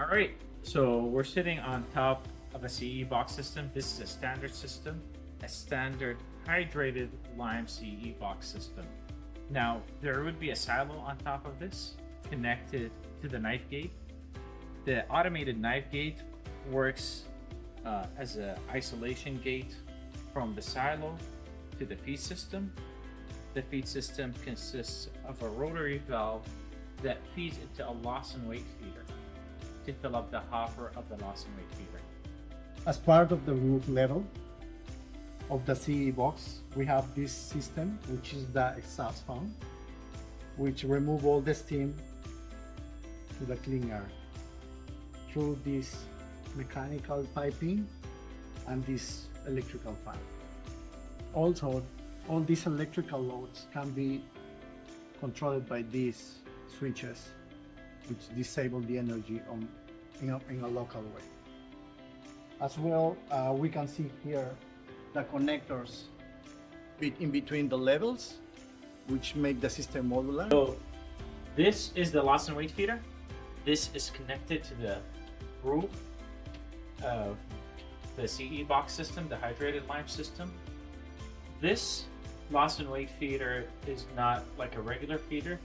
All right, so we're sitting on top of a CE box system. This is a standard system, a standard hydrated lime CE box system. Now, there would be a silo on top of this connected to the knife gate. The automated knife gate works as an isolation gate from the silo to the feed system. The feed system consists of a rotary valve that feeds into a loss and weight feeder to fill up the hopper of the loss and weight feeder. As part of the roof level of the CE box, we have this system, which is the exhaust fan, which remove all the steam to the clean air through this mechanical piping and this electrical fan. Also, all these electrical loads can be controlled by these switches, which disable the energy in a local way. As well, we can see here the connectors in between the levels, which make the system modular. So this is the loss and weight feeder. This is connected to the roof of the CE box system, the hydrated lime system. This loss and weight feeder is not like a regular feeder.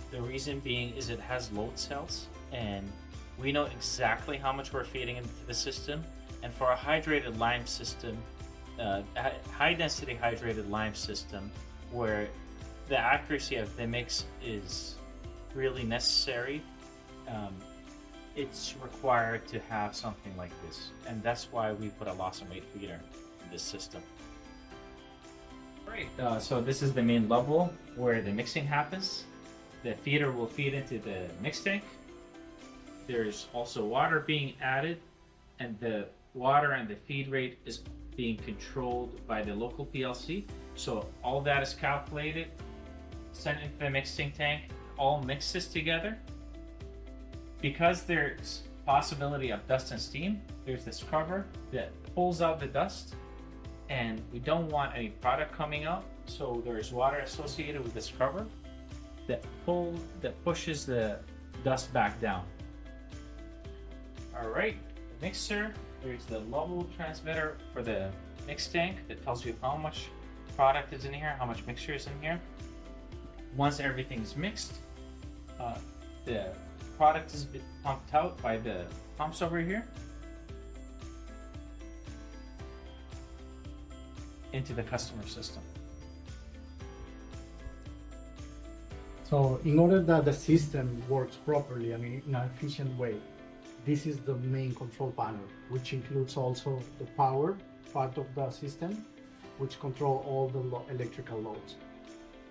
The reason being is it has load cells, and we know exactly how much we're feeding into the system. And for a hydrated lime system, high density hydrated lime system, where the accuracy of the mix is really necessary, it's required to have something like this. And that's why we put a loss and weight feeder in this system. Right, so this is the main level where the mixing happens. The feeder will feed into the mix tank. There's also water being added, and the water and the feed rate is being controlled by the local PLC. So all that is calculated, sent into the mixing tank, all mixes together. Because there's possibility of dust and steam, there's this cover that pulls out the dust, and we don't want any product coming out. So there's water associated with this cover that pushes the dust back down. All right, the mixer, there's the level transmitter for the mix tank that tells you how much product is in here, how much mixture is in here. Once everything's mixed, the product is pumped out by the pumps over here into the customer system. So in order that the system works properly and in an efficient way, this is the main control panel, which includes also the power part of the system, which control all the electrical loads.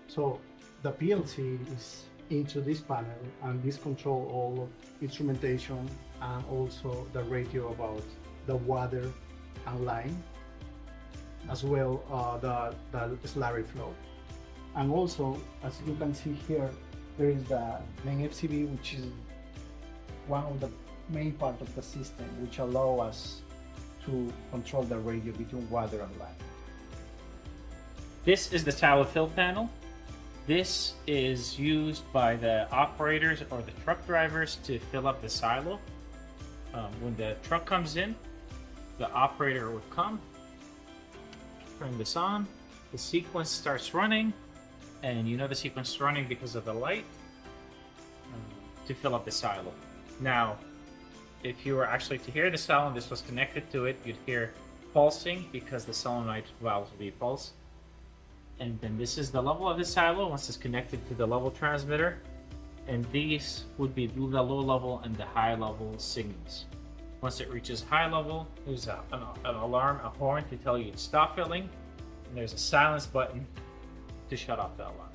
So the PLC is into this panel, and this control all of instrumentation and also the radio about the water and line, as well the slurry flow. And also, as you can see here, there is the main FCB, which is one of the main part of the system, which allow us to control the radio between water and line. This is the silo fill panel. This is used by the operators or the truck drivers to fill up the silo. When the truck comes in, the operator would come, turn this on, the sequence starts running, and you know the sequence is running because of the light, to fill up the silo. Now, if you were actually to hear the silo and this was connected to it, you'd hear pulsing because the solenoid valves will be pulsed. And then this is the level of the silo once it's connected to the level transmitter. And these would be the low level and the high level signals. Once it reaches high level, there's an alarm, a horn to tell you to stop filling. And there's a silence button to shut off the alarm.